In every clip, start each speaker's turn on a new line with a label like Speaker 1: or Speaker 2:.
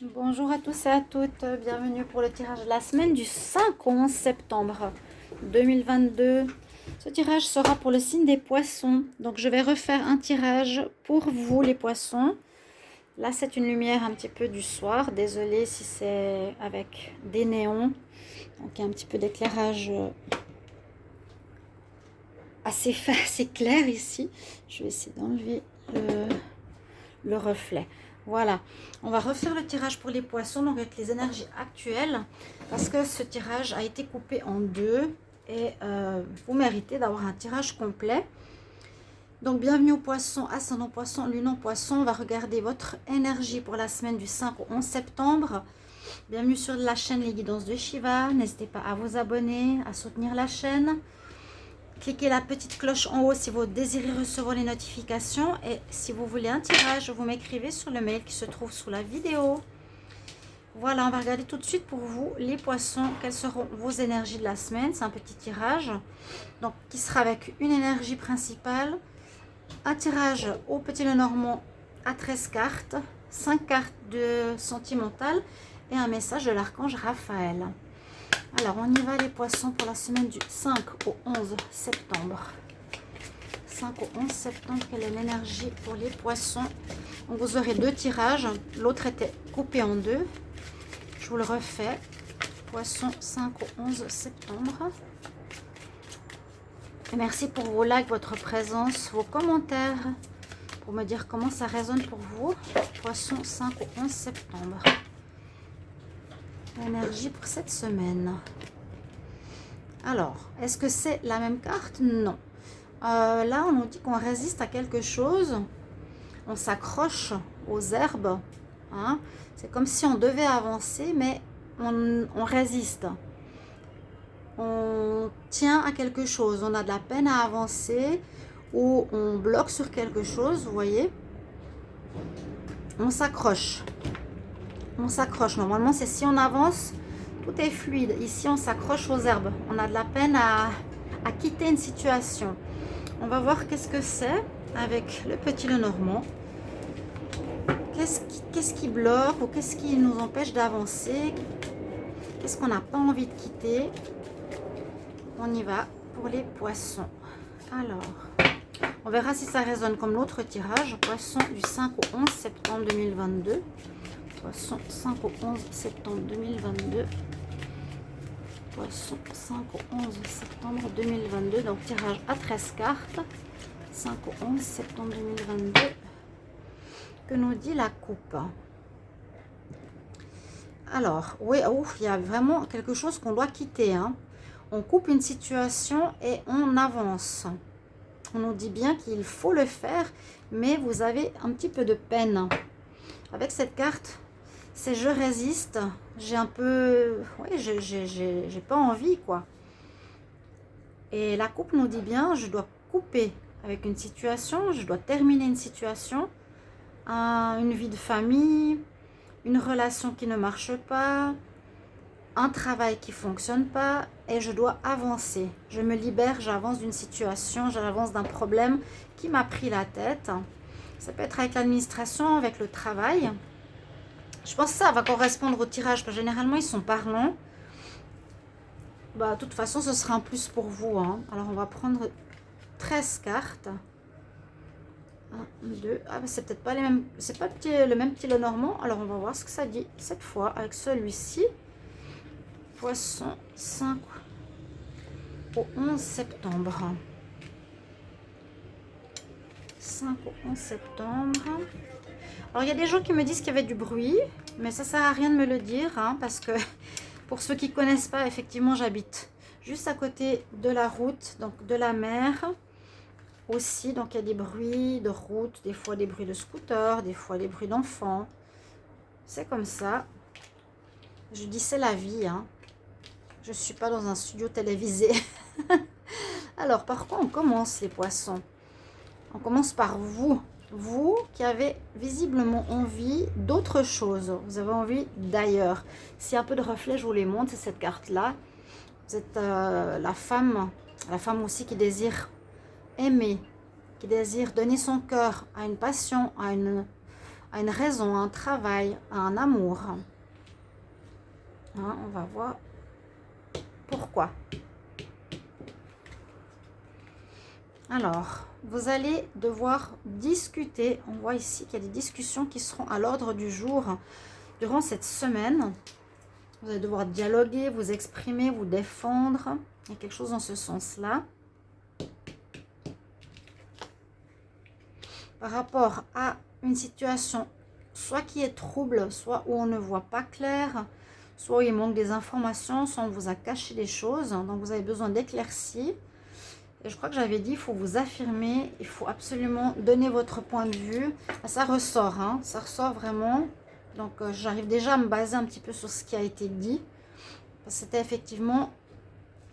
Speaker 1: Bonjour à tous et à toutes, bienvenue pour le tirage de la semaine du 5 au 11 septembre 2022. Ce tirage sera pour le signe des poissons, donc je vais refaire un tirage pour vous les poissons. Là c'est une lumière un petit peu du soir, désolée si c'est avec des néons, donc il y a un petit peu d'éclairage assez clair ici. Je vais essayer d'enlever le reflet. Voilà, on va refaire le tirage pour les poissons, donc avec les énergies actuelles, parce que ce tirage a été coupé en deux et vous méritez d'avoir un tirage complet. Donc bienvenue aux poissons, ascendant poisson, lune en poisson. On va regarder votre énergie pour la semaine du 5 au 11 septembre. Bienvenue sur la chaîne Les Guidances de Shiva. N'hésitez pas à vous abonner, à soutenir la chaîne. Cliquez la petite cloche en haut si vous désirez recevoir les notifications. Et si vous voulez un tirage, vous m'écrivez sur le mail qui se trouve sous la vidéo. Voilà, on va regarder tout de suite pour vous, les poissons, quelles seront vos énergies de la semaine. C'est un petit tirage, donc qui sera avec une énergie principale, un tirage au petit Lenormand à 13 cartes, 5 cartes de sentimental et un message de l'archange Raphaël. Alors, on y va les poissons pour la semaine du 5 au 11 septembre. 5 au 11 septembre, quelle est l'énergie pour les poissons? Donc, vous aurez deux tirages. L'autre était coupé en deux. Je vous le refais. Poissons 5 au 11 septembre. Et merci pour vos likes, votre présence, vos commentaires, pour me dire comment ça résonne pour vous. Poissons 5 au 11 septembre. L'énergie pour cette semaine. Alors, est-ce que c'est la même carte? Non. Là, on nous dit qu'on résiste à quelque chose. On s'accroche aux herbes. Hein? C'est comme si on devait avancer, mais on résiste. On tient à quelque chose. On a de la peine à avancer ou on bloque sur quelque chose, vous voyez. On s'accroche. On s'accroche. Normalement, c'est si on avance, tout est fluide. Ici, on s'accroche aux herbes. On a de la peine à quitter une situation. On va voir qu'est-ce que c'est avec le petit Lenormand. Qu'est-ce qui bloque ou qu'est-ce qui nous empêche d'avancer? Qu'est-ce qu'on n'a pas envie de quitter? On y va pour les poissons. Alors, on verra si ça résonne comme l'autre tirage. Poisson du 5 au 11 septembre 2022. Poisson 5 au 11 septembre 2022. Poisson 5 au 11 septembre 2022. Donc tirage à 13 cartes. 5 au 11 septembre 2022. Que nous dit la coupe? Alors, oui, il y a vraiment quelque chose qu'on doit quitter. Hein. On coupe une situation et on avance. On nous dit bien qu'il faut le faire, mais vous avez un petit peu de peine. Avec cette carte, c'est je résiste. J'ai un peu... Oui, j'ai pas envie, quoi. Et la coupe nous dit bien, je dois couper avec une situation, je dois terminer une situation, une vie de famille, une relation qui ne marche pas, un travail qui ne fonctionne pas et je dois avancer. Je me libère, j'avance d'une situation, j'avance d'un problème qui m'a pris la tête. Ça peut être avec l'administration, avec le travail. Je pense que ça va correspondre au tirage, parce que généralement ils sont parlants. Bah, de toute façon, ce sera un plus pour vous. Hein. Alors, on va prendre 13 cartes. 1, 2. Ah, bah, c'est peut-être pas les mêmes. C'est pas le même petit Lenormand. Alors, on va voir ce que ça dit cette fois avec celui-ci. Poisson 5 au 11 septembre. 5 au 11 septembre. Alors, il y a des gens qui me disent qu'il y avait du bruit, mais ça sert à rien de me le dire, hein, parce que pour ceux qui ne connaissent pas, effectivement, j'habite juste à côté de la route, donc de la mer aussi. Donc, il y a des bruits de route, des fois des bruits de scooter, des fois des bruits d'enfants. C'est comme ça. Je dis c'est la vie, hein. Je ne suis pas dans un studio télévisé. Alors, par quoi on commence, les poissons? On commence par vous. Vous qui avez visiblement envie d'autre chose. Vous avez envie d'ailleurs. S'il y a un peu de reflet, je vous les montre. C'est cette carte-là. Vous êtes la femme aussi qui désire aimer, qui désire donner son cœur à une passion, à à une raison, à un travail, à un amour. Hein, on va voir pourquoi. Alors, vous allez devoir discuter. On voit ici qu'il y a des discussions qui seront à l'ordre du jour durant cette semaine. Vous allez devoir dialoguer, vous exprimer, vous défendre. Il y a quelque chose dans ce sens-là. Par rapport à une situation, soit qui est trouble, soit où on ne voit pas clair, soit où il manque des informations, soit on vous a caché des choses. Donc, vous avez besoin d'éclaircies. Et je crois que j'avais dit, il faut vous affirmer, il faut absolument donner votre point de vue. Ça ressort, hein, ça ressort vraiment. Donc, j'arrive déjà à me baser un petit peu sur ce qui a été dit. C'était effectivement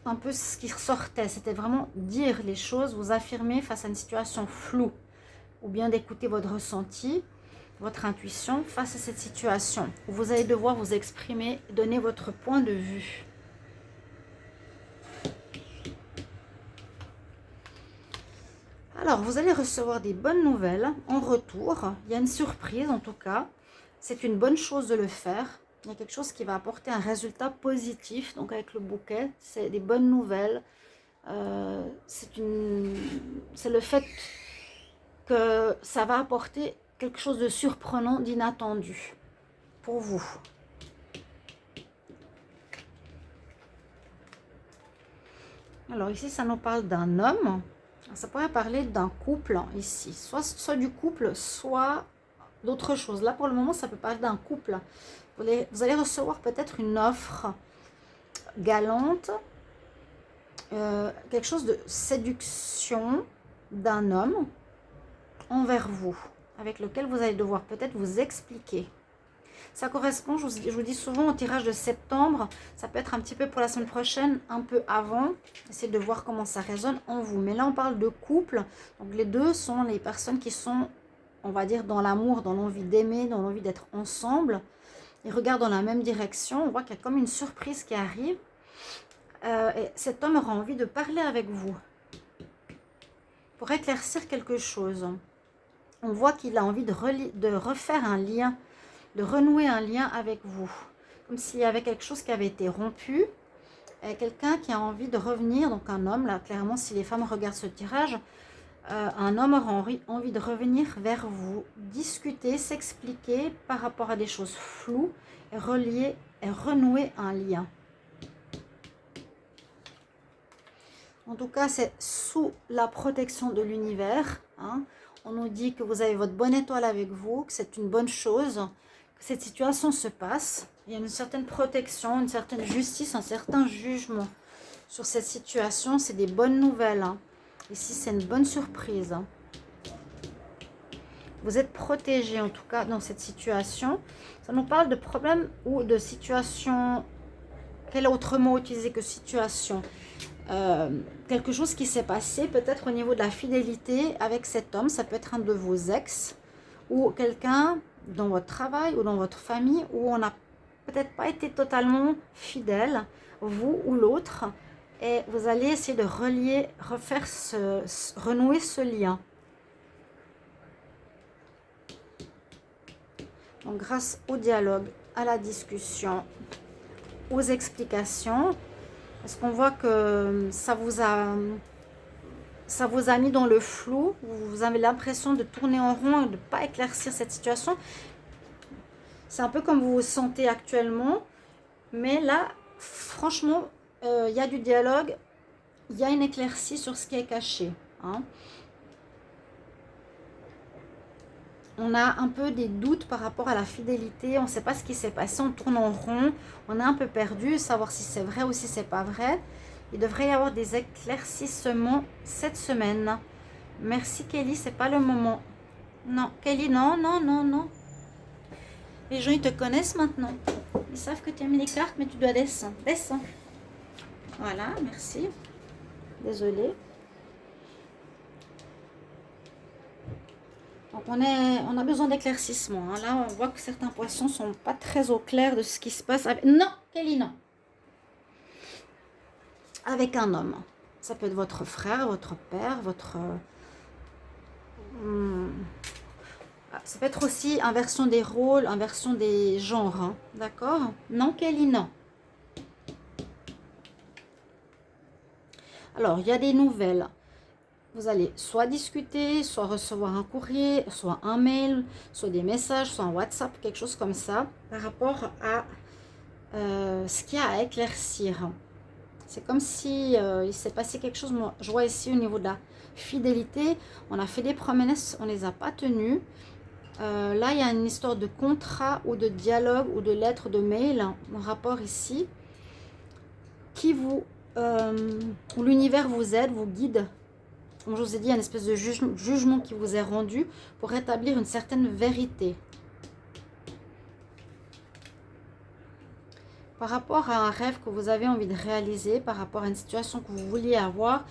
Speaker 1: un peu ce qui ressortait. C'était vraiment dire les choses, vous affirmer face à une situation floue. Ou bien d'écouter votre ressenti, votre intuition face à cette situation. Où vous allez devoir vous exprimer, donner votre point de vue. Alors, vous allez recevoir des bonnes nouvelles en retour. Il y a une surprise en tout cas. C'est une bonne chose de le faire. Il y a quelque chose qui va apporter un résultat positif. Donc avec le bouquet, c'est des bonnes nouvelles. C'est le fait que ça va apporter quelque chose de surprenant, d'inattendu pour vous. Alors ici, ça nous parle d'un homme. Ça pourrait parler d'un couple ici. Soit du couple, soit d'autre chose. Là, pour le moment, ça peut parler d'un couple. Vous allez recevoir peut-être une offre galante. Quelque chose de séduction d'un homme envers vous. Avec lequel vous allez devoir peut-être vous expliquer. Ça correspond, je vous dis souvent, au tirage de septembre. Ça peut être un petit peu pour la semaine prochaine, un peu avant. Essayez de voir comment ça résonne en vous. Mais là, on parle de couple. Donc, les deux sont les personnes qui sont, on va dire, dans l'amour, dans l'envie d'aimer, dans l'envie d'être ensemble. Ils regardent dans la même direction. On voit qu'il y a comme une surprise qui arrive. Et cet homme aura envie de parler avec vous pour éclaircir quelque chose. On voit qu'il a envie de refaire un lien, de renouer un lien avec vous. Comme s'il y avait quelque chose qui avait été rompu. Et quelqu'un qui a envie de revenir, donc un homme, là clairement si les femmes regardent ce tirage, un homme aura envie de revenir vers vous, discuter, s'expliquer par rapport à des choses floues et relier et renouer un lien. En tout cas, c'est sous la protection de l'univers. Hein. On nous dit que vous avez votre bonne étoile avec vous, que c'est une bonne chose, que cette situation se passe. Il y a une certaine protection, une certaine justice, un certain jugement sur cette situation. C'est des bonnes nouvelles. Hein. Ici, c'est une bonne surprise. Hein. Vous êtes protégé, en tout cas, dans cette situation. Ça nous parle de problèmes ou de situations. Quel autre mot utiliser que situation ? Quelque chose qui s'est passé peut-être au niveau de la fidélité avec cet homme. Ça peut être un de vos ex ou quelqu'un dans votre travail ou dans votre famille où on n'a peut-être pas été totalement fidèle, vous ou l'autre. Et vous allez essayer de renouer ce lien. Donc grâce au dialogue, à la discussion, aux explications, parce qu'on voit que ça vous a mis dans le flou, vous avez l'impression de tourner en rond et de ne pas éclaircir cette situation. C'est un peu comme vous vous sentez actuellement, mais là, franchement, il y a du dialogue, il y a une éclaircie sur ce qui est caché. Hein. On a un peu des doutes par rapport à la fidélité, on ne sait pas ce qui s'est passé, on tourne en rond, on est un peu perdu, savoir si c'est vrai ou si c'est pas vrai. Il devrait y avoir des éclaircissements cette semaine. Merci Kelly, c'est pas le moment. Non, Kelly, non, non, non, non. Les gens, ils te connaissent maintenant. Ils savent que tu as mis les cartes, mais tu dois descendre. Descends. Voilà, merci. Désolée. Donc on a besoin d'éclaircissement. Hein. Là, on voit que certains poissons ne sont pas très au clair de ce qui se passe. Non, Kelly, non. Avec un homme. Ça peut être votre frère, votre père, votre... Ça peut être aussi inversion des rôles, inversion des genres. Hein. D'accord? Non, Kelly, non. Alors, il y a des nouvelles. Vous allez soit discuter, soit recevoir un courrier, soit un mail, soit des messages, soit un WhatsApp, quelque chose comme ça, par rapport à ce qu'il y a à éclaircir. C'est comme si il s'est passé quelque chose. Moi, je vois ici au niveau de la fidélité, on a fait des promesses, on ne les a pas tenues. Là, il y a une histoire de contrat ou de dialogue ou de lettre, de mail, un rapport ici, qui vous, où l'univers vous aide, vous guide. Comme je vous ai dit, il y a une espèce de jugement qui vous est rendu pour rétablir une certaine vérité. Par rapport à un rêve que vous avez envie de réaliser, par rapport à une situation que vous vouliez avoir,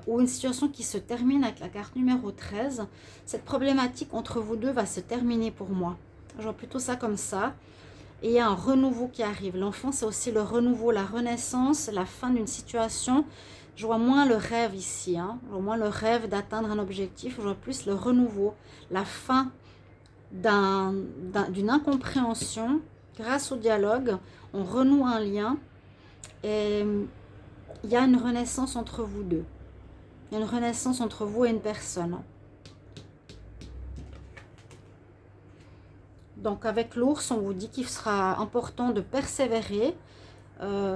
Speaker 1: ou une situation qui se termine avec la carte numéro 13, cette problématique entre vous deux va se terminer pour moi. Je vois plutôt ça comme ça. Et il y a un renouveau qui arrive. L'enfant, c'est aussi le renouveau, la renaissance, la fin d'une situation. Je vois moins le rêve ici. Hein. Je vois moins le rêve d'atteindre un objectif. Je vois plus le renouveau, la fin d'une incompréhension. Grâce au dialogue, on renoue un lien. Et il y a une renaissance entre vous deux. Il y a une renaissance entre vous et une personne. Donc avec l'ours, on vous dit qu'il sera important de persévérer.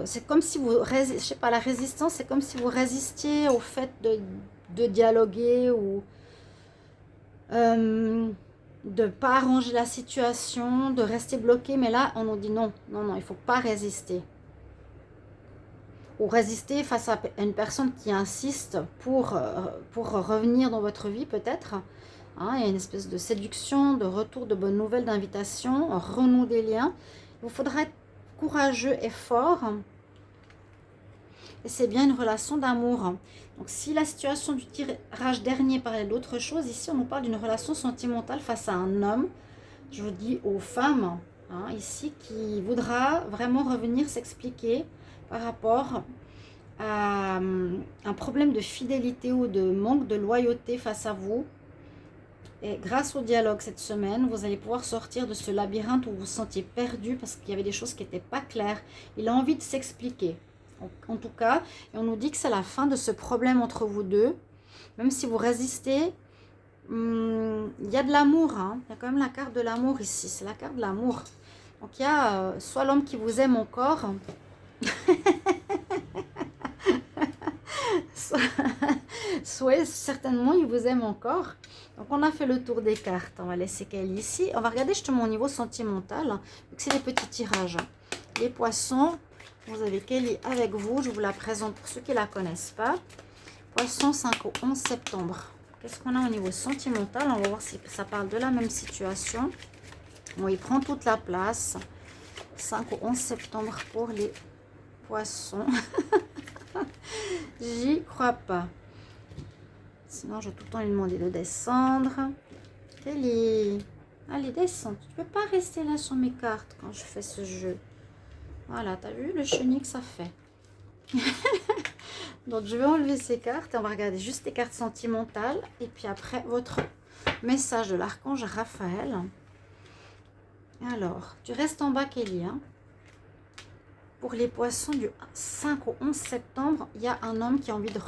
Speaker 1: C'est comme si vous, je sais pas, la résistance, c'est comme si vous résistiez au fait de dialoguer ou de ne pas arranger la situation, de rester bloqué. Mais là, on nous dit non, non, non, il ne faut pas résister. Ou résister face à une personne qui insiste pour revenir dans votre vie peut-être. Hein, il y a une espèce de séduction, de retour, de bonnes nouvelles, d'invitation, renouer des liens. Il vous faudra être courageux et fort. Et c'est bien une relation d'amour. Donc si la situation du tirage dernier parlait d'autre chose, ici on nous parle d'une relation sentimentale face à un homme. Je vous dis aux femmes, hein, ici, qui voudra vraiment revenir s'expliquer par rapport à un problème de fidélité ou de manque de loyauté face à vous. Et grâce au dialogue cette semaine, vous allez pouvoir sortir de ce labyrinthe où vous vous sentiez perdu parce qu'il y avait des choses qui n'étaient pas claires. Il a envie de s'expliquer, en tout cas. Et on nous dit que c'est la fin de ce problème entre vous deux. Même si vous résistez, il y a de l'amour. Hein. Il y a quand même la carte de l'amour ici. C'est la carte de l'amour. Donc il y a soit l'homme qui vous aime encore, soit certainement il vous aime encore. Donc on a fait le tour des cartes. On va laisser Kelly ici. On va regarder justement au niveau sentimental, vu que c'est des petits tirages. Les poissons, vous avez Kelly avec vous. Je vous la présente pour ceux qui ne la connaissent pas. Poisson 5 au 11 septembre. Qu'est-ce qu'on a au niveau sentimental? On va voir si ça parle de la même situation. Bon, il prend toute la place. 5 au 11 septembre pour les poissons. J'y crois pas. Sinon, je vais tout le temps lui demander de descendre. Kelly, allez, descends. Tu ne peux pas rester là sur mes cartes quand je fais ce jeu. Voilà, tu as vu le chenille que ça fait. Donc, je vais enlever ces cartes et on va regarder juste les cartes sentimentales. Et puis après, votre message de l'archange Raphaël. Alors, tu restes en bas, Kelly. Hein. Pour les poissons du 5 au 11 septembre, il y a un homme qui a envie de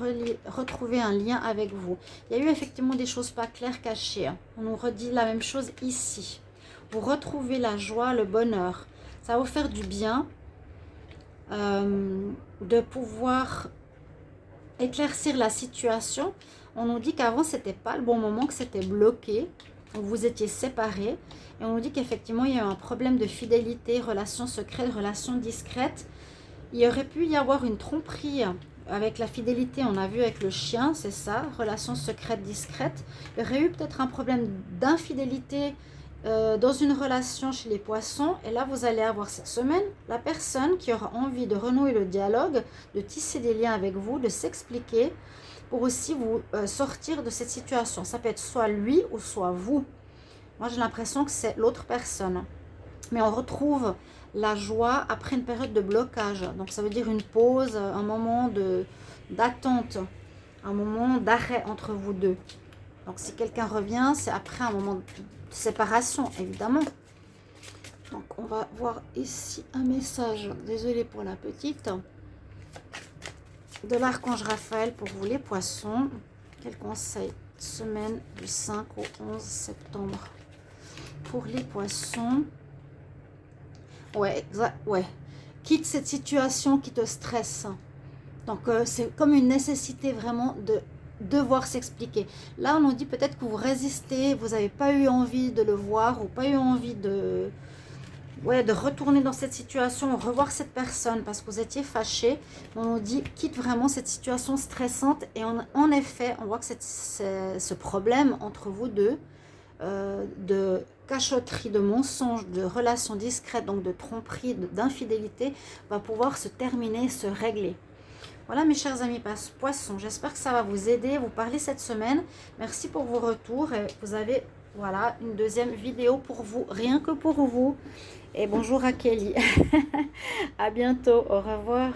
Speaker 1: retrouver un lien avec vous. Il y a eu effectivement des choses pas claires cachées. On nous redit la même chose ici. Vous retrouvez la joie, le bonheur. Ça va vous faire du bien de pouvoir éclaircir la situation. On nous dit qu'avant, c'était pas le bon moment, que c'était bloqué. Vous étiez séparés. Et on nous dit qu'effectivement, il y a eu un problème de fidélité, relation secrète, relation discrète. Il y aurait pu y avoir une tromperie avec la fidélité. On a vu avec le chien, c'est ça, relation secrète, discrète. Il y aurait eu peut-être un problème d'infidélité dans une relation chez les poissons. Et là, vous allez avoir cette semaine la personne qui aura envie de renouer le dialogue, de tisser des liens avec vous, de s'expliquer pour aussi vous sortir de cette situation. Ça peut être soit lui ou soit vous. Moi, j'ai l'impression que c'est l'autre personne. Mais on retrouve la joie après une période de blocage. Donc, ça veut dire une pause, un moment d'attente, un moment d'arrêt entre vous deux. Donc si quelqu'un revient, c'est après un moment de séparation, évidemment. Donc on va voir ici un message, désolée pour la petite, de l'archange Raphaël pour vous les poissons. Quel conseil? Semaine du 5 au 11 septembre pour les poissons. Ouais, ouais. Quitte cette situation qui te stresse. Donc c'est comme une nécessité vraiment de devoir s'expliquer. Là on nous dit peut-être que vous résistez, vous n'avez pas eu envie de le voir ou pas eu envie de retourner dans cette situation, revoir cette personne parce que vous étiez fâché. On nous dit quitte vraiment cette situation stressante. Et en effet, on voit que ce problème entre vous deux, de cachotterie, de mensonge, de relations discrètes, donc de tromperie, d'infidélité, va pouvoir se terminer, se régler. Voilà mes chers amis poissons, j'espère que ça va vous aider, vous parler cette semaine. Merci pour vos retours et vous avez voilà une deuxième vidéo pour vous, rien que pour vous. Et bonjour à Kelly. À bientôt, au revoir.